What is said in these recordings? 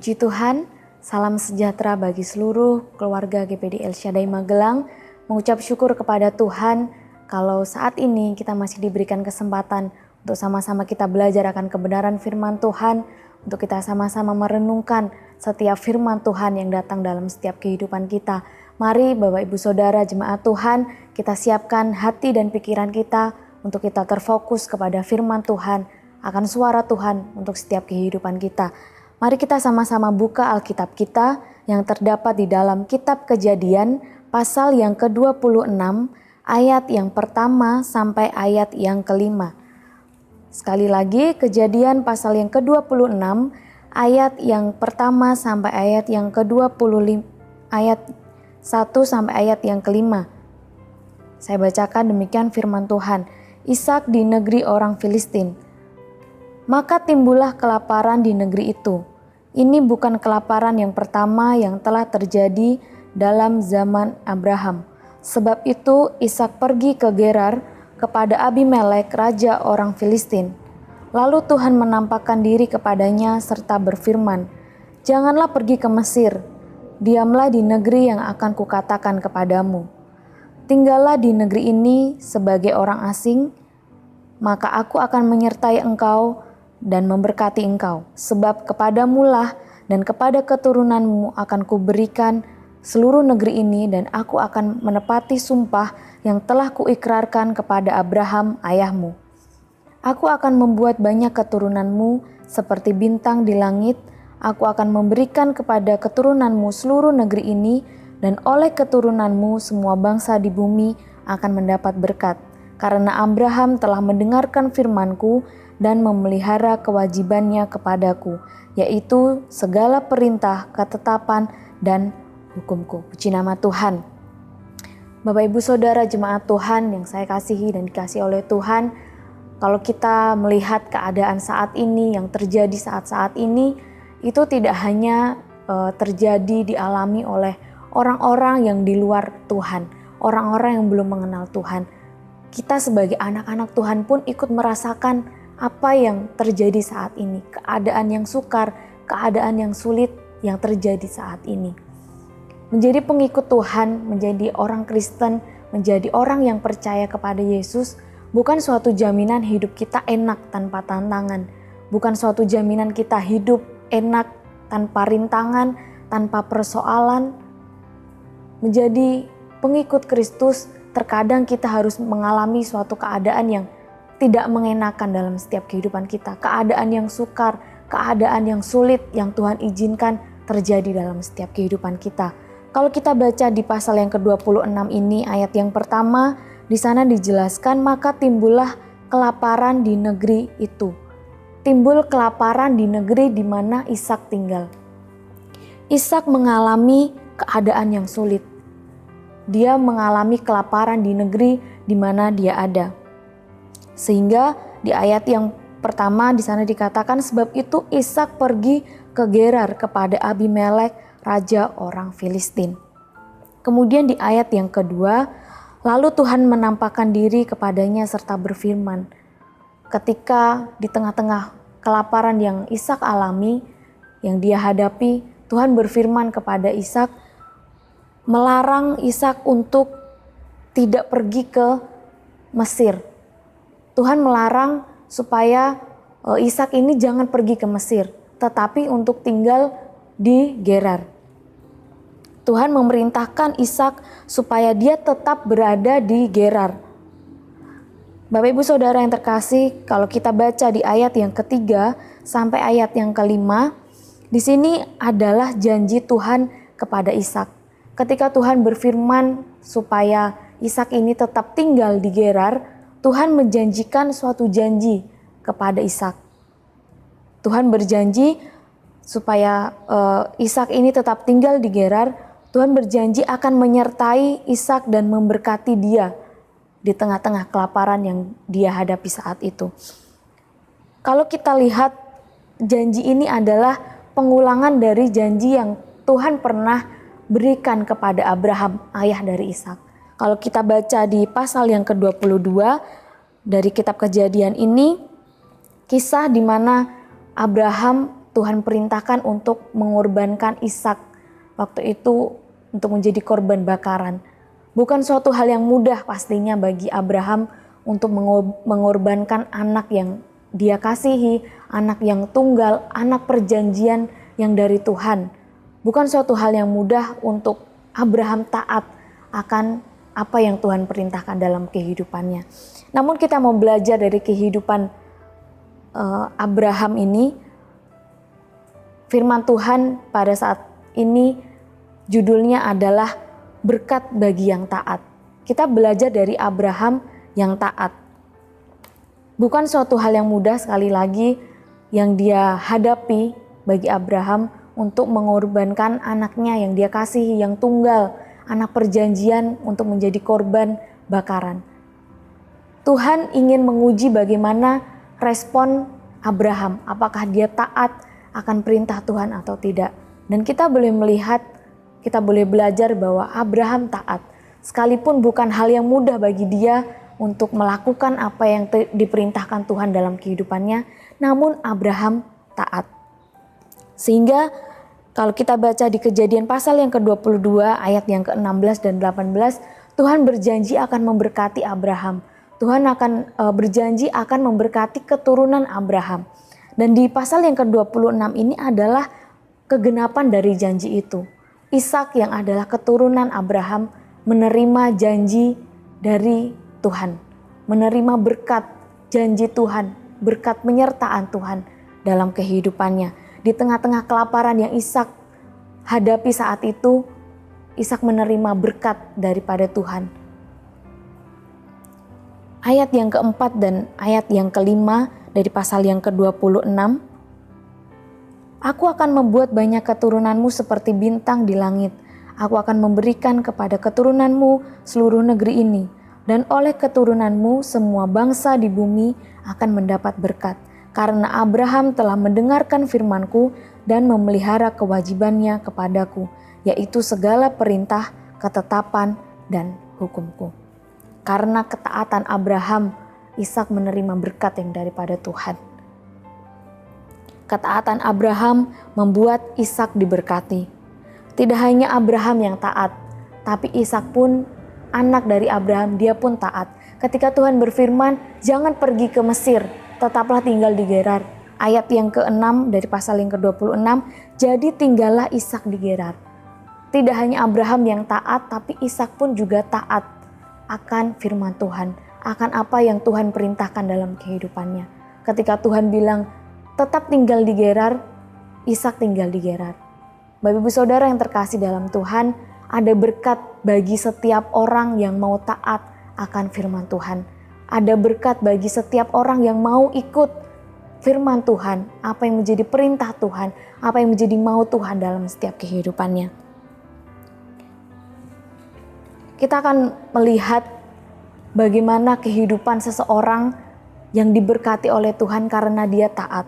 Puji Tuhan, salam sejahtera bagi seluruh keluarga GPD El Shaddai Magelang. Mengucap syukur kepada Tuhan kalau saat ini kita masih diberikan kesempatan untuk sama-sama kita belajar akan kebenaran firman Tuhan, untuk kita sama-sama merenungkan setiap firman Tuhan yang datang dalam setiap kehidupan kita. Mari Bapak Ibu Saudara jemaat Tuhan, kita siapkan hati dan pikiran kita untuk kita terfokus kepada firman Tuhan, akan suara Tuhan untuk setiap kehidupan kita. Mari kita sama-sama buka Alkitab kita yang terdapat di dalam kitab Kejadian pasal yang ke-26 ayat yang pertama sampai ayat yang kelima. Sekali lagi Kejadian pasal yang ke-26 ayat yang pertama sampai ayat yang ke-25, ayat 1 sampai ayat yang kelima. Saya bacakan demikian firman Tuhan. Ishak di negeri orang Filistin. Maka timbullah kelaparan di negeri itu. Ini bukan kelaparan yang pertama yang telah terjadi dalam zaman Abraham. Sebab itu Ishak pergi ke Gerar kepada Abimelek, raja orang Filistin. Lalu Tuhan menampakkan diri kepadanya serta berfirman, "Janganlah pergi ke Mesir, diamlah di negeri yang akan kukatakan kepadamu. Tinggallah di negeri ini sebagai orang asing, maka aku akan menyertai engkau dan memberkati engkau, sebab kepadamulah dan kepada keturunanmu akan kuberikan seluruh negeri ini, dan aku akan menepati sumpah yang telah kuikrarkan kepada Abraham ayahmu. Aku akan membuat banyak keturunanmu seperti bintang di langit. Aku akan memberikan kepada keturunanmu seluruh negeri ini, dan oleh keturunanmu semua bangsa di bumi akan mendapat berkat. Karena Abraham telah mendengarkan firmanku dan memelihara kewajibannya kepadaku, yaitu segala perintah, ketetapan, dan hukumku." Puji nama Tuhan. Bapak Ibu Saudara jemaat Tuhan yang saya kasihi dan dikasihi oleh Tuhan, kalau kita melihat keadaan saat ini, yang terjadi saat-saat ini, itu tidak hanya terjadi dialami oleh orang-orang yang di luar Tuhan, orang-orang yang belum mengenal Tuhan. Kita sebagai anak-anak Tuhan pun ikut merasakan apa yang terjadi saat ini, keadaan yang sukar, keadaan yang sulit yang terjadi saat ini. Menjadi pengikut Tuhan, menjadi orang Kristen, menjadi orang yang percaya kepada Yesus, bukan suatu jaminan hidup kita enak tanpa tantangan, bukan suatu jaminan kita hidup enak tanpa rintangan, tanpa persoalan. Menjadi pengikut Kristus, terkadang kita harus mengalami suatu keadaan yang tidak mengenakan dalam setiap kehidupan kita. Keadaan yang sukar, keadaan yang sulit yang Tuhan izinkan terjadi dalam setiap kehidupan kita. Kalau kita baca di pasal yang ke-26 ini, ayat yang pertama, di sana dijelaskan, maka timbullah kelaparan di negeri itu. Timbul kelaparan di negeri di mana Ishak tinggal. Ishak mengalami keadaan yang sulit. Dia mengalami kelaparan di negeri di mana dia ada. Sehingga di ayat yang pertama di sana dikatakan, sebab itu Ishak pergi ke Gerar kepada Abimelek, raja orang Filistin. Kemudian di ayat yang kedua, lalu Tuhan menampakkan diri kepadanya serta berfirman. Ketika di tengah-tengah kelaparan yang Ishak alami, yang dia hadapi, Tuhan berfirman kepada Ishak, melarang Ishak untuk tidak pergi ke Mesir. Tuhan melarang supaya Ishak ini jangan pergi ke Mesir, tetapi untuk tinggal di Gerar. Tuhan memerintahkan Ishak supaya dia tetap berada di Gerar. Bapak Ibu Saudara yang terkasih, kalau kita baca di ayat yang ketiga sampai ayat yang kelima, di sini adalah janji Tuhan kepada Ishak. Ketika Tuhan berfirman supaya Ishak ini tetap tinggal di Gerar, Tuhan menjanjikan suatu janji kepada Ishak. Tuhan berjanji supaya Ishak ini tetap tinggal di Gerar. Tuhan berjanji akan menyertai Ishak dan memberkati dia di tengah-tengah kelaparan yang dia hadapi saat itu. Kalau kita lihat, janji ini adalah pengulangan dari janji yang Tuhan pernah berikan kepada Abraham, ayah dari Ishak. Kalau kita baca di pasal yang ke-22 dari kitab Kejadian ini, kisah di mana Abraham Tuhan perintahkan untuk mengorbankan Ishak waktu itu untuk menjadi korban bakaran. Bukan suatu hal yang mudah pastinya bagi Abraham untuk mengorbankan anak yang dia kasihi, anak yang tunggal, anak perjanjian yang dari Tuhan. Bukan suatu hal yang mudah untuk Abraham taat akan apa yang Tuhan perintahkan dalam kehidupannya. Namun kita mau belajar dari kehidupan Abraham ini. Firman Tuhan pada saat ini judulnya adalah berkat bagi yang taat. Kita belajar dari Abraham yang taat. Bukan suatu hal yang mudah sekali lagi yang dia hadapi bagi Abraham untuk mengorbankan anaknya yang dia kasihi, yang tunggal, anak perjanjian untuk menjadi korban bakaran. Tuhan ingin menguji bagaimana respon Abraham, apakah dia taat akan perintah Tuhan atau tidak. Dan kita boleh melihat, kita boleh belajar bahwa Abraham taat. Sekalipun bukan hal yang mudah bagi dia untuk melakukan apa yang diperintahkan Tuhan dalam kehidupannya, namun Abraham taat. Sehingga kalau kita baca di Kejadian pasal yang ke-22 ayat yang ke-16 dan 18, Tuhan berjanji akan memberkati Abraham. Tuhan akan berjanji akan memberkati keturunan Abraham. Dan di pasal yang ke-26 ini adalah kegenapan dari janji itu. Ishak yang adalah keturunan Abraham menerima janji dari Tuhan. Menerima berkat janji Tuhan, berkat penyertaan Tuhan dalam kehidupannya. Di tengah-tengah kelaparan yang Ishak hadapi saat itu, Ishak menerima berkat daripada Tuhan. Ayat yang keempat dan ayat yang kelima dari pasal yang ke-26. Aku akan membuat banyak keturunanmu seperti bintang di langit. Aku akan memberikan kepada keturunanmu seluruh negeri ini. Dan oleh keturunanmu semua bangsa di bumi akan mendapat berkat. Karena Abraham telah mendengarkan firman-Ku dan memelihara kewajibannya kepadaku, yaitu segala perintah, ketetapan, dan hukum-Ku. Karena ketaatan Abraham, Ishak menerima berkat yang daripada Tuhan. Ketaatan Abraham membuat Ishak diberkati. Tidak hanya Abraham yang taat, tapi Ishak pun, anak dari Abraham, dia pun taat. Ketika Tuhan berfirman, jangan pergi ke Mesir, tetaplah tinggal di Gerar. Ayat yang ke-6 dari pasal yang ke-26, jadi tinggallah Ishak di Gerar. Tidak hanya Abraham yang taat, tapi Ishak pun juga taat akan firman Tuhan, akan apa yang Tuhan perintahkan dalam kehidupannya. Ketika Tuhan bilang, tetap tinggal di Gerar, Ishak tinggal di Gerar. Bapak Ibu Saudara yang terkasih dalam Tuhan, ada berkat bagi setiap orang yang mau taat akan firman Tuhan. Ada berkat bagi setiap orang yang mau ikut firman Tuhan, apa yang menjadi perintah Tuhan, apa yang menjadi mau Tuhan dalam setiap kehidupannya. Kita akan melihat bagaimana kehidupan seseorang yang diberkati oleh Tuhan karena dia taat.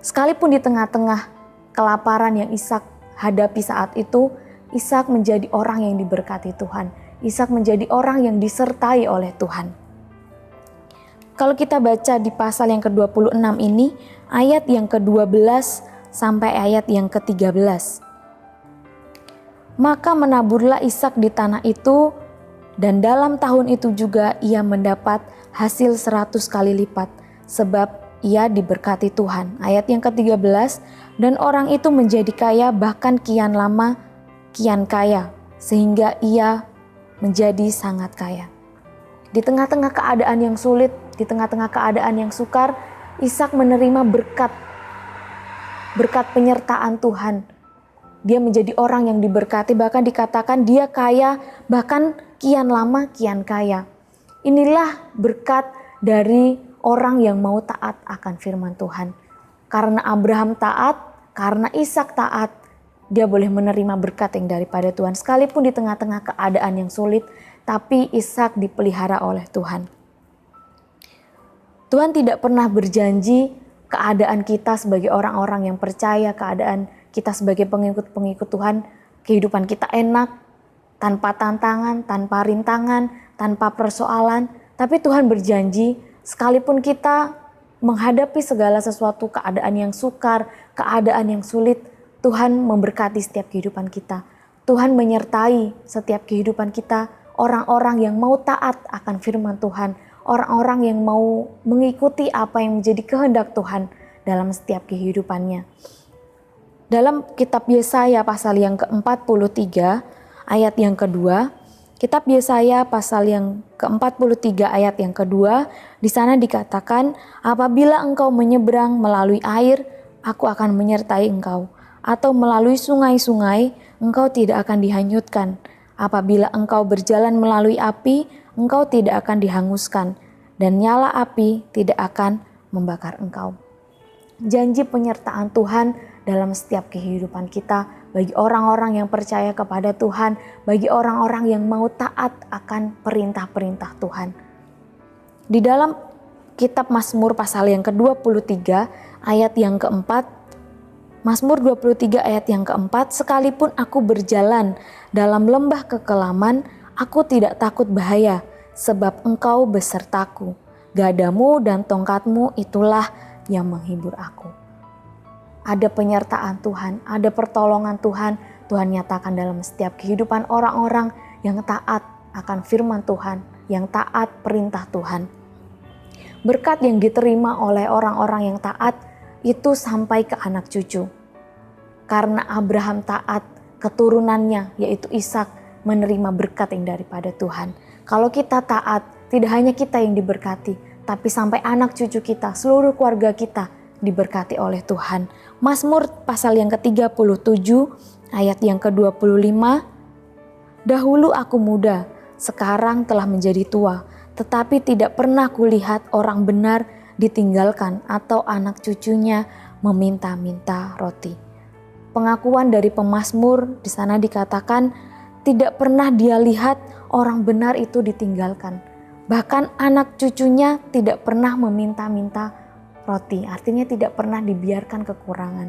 Sekalipun di tengah-tengah kelaparan yang Ishak hadapi saat itu, Ishak menjadi orang yang diberkati Tuhan. Ishak menjadi orang yang disertai oleh Tuhan. Kalau kita baca di pasal yang ke-26 ini, ayat yang ke-12 sampai ayat yang ke-13. Maka menaburlah Ishak di tanah itu, dan dalam tahun itu juga ia mendapat hasil 100 kali lipat, sebab ia diberkati Tuhan. Ayat yang ke-13, dan orang itu menjadi kaya, bahkan kian lama kian kaya, sehingga ia menjadi sangat kaya. Di tengah-tengah keadaan yang sulit, di tengah-tengah keadaan yang sukar, Ishak menerima berkat penyertaan Tuhan. Dia menjadi orang yang diberkati, bahkan dikatakan dia kaya, bahkan kian lama kian kaya. Inilah berkat dari orang yang mau taat akan firman Tuhan. Karena Abraham taat, karena Ishak taat, dia boleh menerima berkat yang daripada Tuhan. Sekalipun di tengah-tengah keadaan yang sulit, tapi Ishak dipelihara oleh Tuhan. Tuhan tidak pernah berjanji keadaan kita sebagai orang-orang yang percaya, keadaan kita sebagai pengikut-pengikut Tuhan, kehidupan kita enak, tanpa tantangan, tanpa rintangan, tanpa persoalan. Tapi Tuhan berjanji, sekalipun kita menghadapi segala sesuatu, keadaan yang sukar, keadaan yang sulit, Tuhan memberkati setiap kehidupan kita. Tuhan menyertai setiap kehidupan kita, orang-orang yang mau taat akan firman Tuhan, orang-orang yang mau mengikuti apa yang menjadi kehendak Tuhan dalam setiap kehidupannya. Dalam kitab Yesaya pasal yang ke-43 ayat yang kedua, kitab Yesaya pasal yang ke-43 ayat yang kedua, di sana dikatakan, apabila engkau menyeberang melalui air, aku akan menyertai engkau. Atau melalui sungai-sungai, engkau tidak akan dihanyutkan. Apabila engkau berjalan melalui api, engkau tidak akan dihanguskan. Dan nyala api tidak akan membakar engkau. Janji penyertaan Tuhan dalam setiap kehidupan kita, bagi orang-orang yang percaya kepada Tuhan, bagi orang-orang yang mau taat akan perintah-perintah Tuhan. Di dalam kitab Mazmur pasal yang ke-23 ayat yang keempat, Mazmur 23 ayat yang keempat, sekalipun aku berjalan dalam lembah kekelaman, aku tidak takut bahaya, sebab engkau besertaku. Gadamu dan tongkatmu itulah yang menghibur aku. Ada penyertaan Tuhan, ada pertolongan Tuhan, Tuhan nyatakan dalam setiap kehidupan orang-orang yang taat akan firman Tuhan, yang taat perintah Tuhan. Berkat yang diterima oleh orang-orang yang taat itu sampai ke anak cucu. Karena Abraham taat, keturunannya yaitu Ishak menerima berkat yang daripada Tuhan. Kalau kita taat, tidak hanya kita yang diberkati, tapi sampai anak cucu kita, seluruh keluarga kita diberkati oleh Tuhan. Mazmur pasal yang ke-37 ayat yang ke-25, dahulu aku muda, sekarang telah menjadi tua, tetapi tidak pernah kulihat orang benar ditinggalkan atau anak cucunya meminta-minta roti. Pengakuan dari pemazmur di sana dikatakan tidak pernah dia lihat orang benar itu ditinggalkan. Bahkan anak cucunya tidak pernah meminta-minta roti. Artinya tidak pernah dibiarkan kekurangan.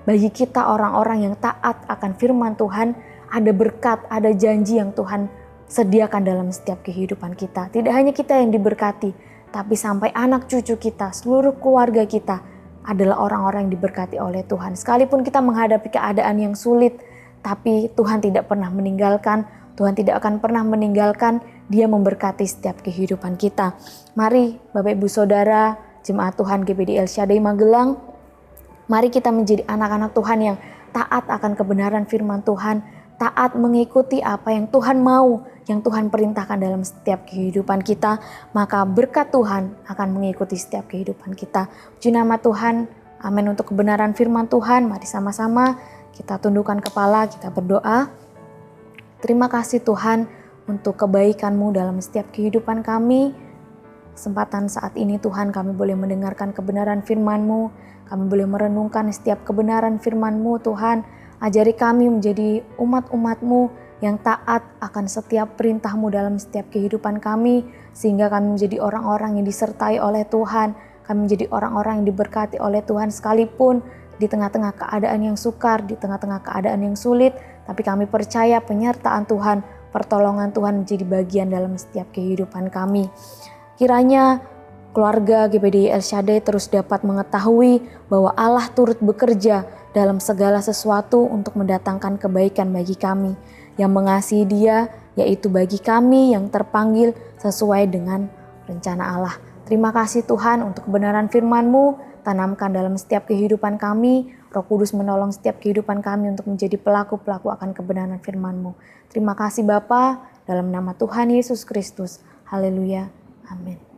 Bagi kita orang-orang yang taat akan firman Tuhan, ada berkat, ada janji yang Tuhan sediakan dalam setiap kehidupan kita. Tidak hanya kita yang diberkati, tapi sampai anak cucu kita, seluruh keluarga kita adalah orang-orang yang diberkati oleh Tuhan. Sekalipun kita menghadapi keadaan yang sulit, tapi Tuhan tidak pernah meninggalkan, Tuhan tidak akan pernah meninggalkan, Dia memberkati setiap kehidupan kita. Mari Bapak Ibu Saudara, Jemaat Tuhan GPD El Shaddai Magelang, mari kita menjadi anak-anak Tuhan yang taat akan kebenaran firman Tuhan, taat mengikuti apa yang Tuhan mau, yang Tuhan perintahkan dalam setiap kehidupan kita, maka berkat Tuhan akan mengikuti setiap kehidupan kita. Puji nama Tuhan, amin untuk kebenaran firman Tuhan. Mari sama-sama kita tundukkan kepala, kita berdoa. Terima kasih Tuhan untuk kebaikan-Mu dalam setiap kehidupan kami. Kesempatan saat ini Tuhan kami boleh mendengarkan kebenaran firman-Mu, kami boleh merenungkan setiap kebenaran firman-Mu Tuhan. Ajari kami menjadi umat-umat-Mu yang taat akan setiap perintah-Mu dalam setiap kehidupan kami, sehingga kami menjadi orang-orang yang disertai oleh Tuhan, kami menjadi orang-orang yang diberkati oleh Tuhan sekalipun di tengah-tengah keadaan yang sukar, di tengah-tengah keadaan yang sulit, tapi kami percaya penyertaan Tuhan, pertolongan Tuhan menjadi bagian dalam setiap kehidupan kami. Kiranya keluarga GPD El Shaddai terus dapat mengetahui bahwa Allah turut bekerja dalam segala sesuatu untuk mendatangkan kebaikan bagi kami, yang mengasihi Dia, yaitu bagi kami yang terpanggil sesuai dengan rencana Allah. Terima kasih Tuhan untuk kebenaran firman-Mu, tanamkan dalam setiap kehidupan kami. Roh Kudus menolong setiap kehidupan kami untuk menjadi pelaku-pelaku akan kebenaran firman-Mu. Terima kasih Bapa, dalam nama Tuhan Yesus Kristus. Haleluya. Amin.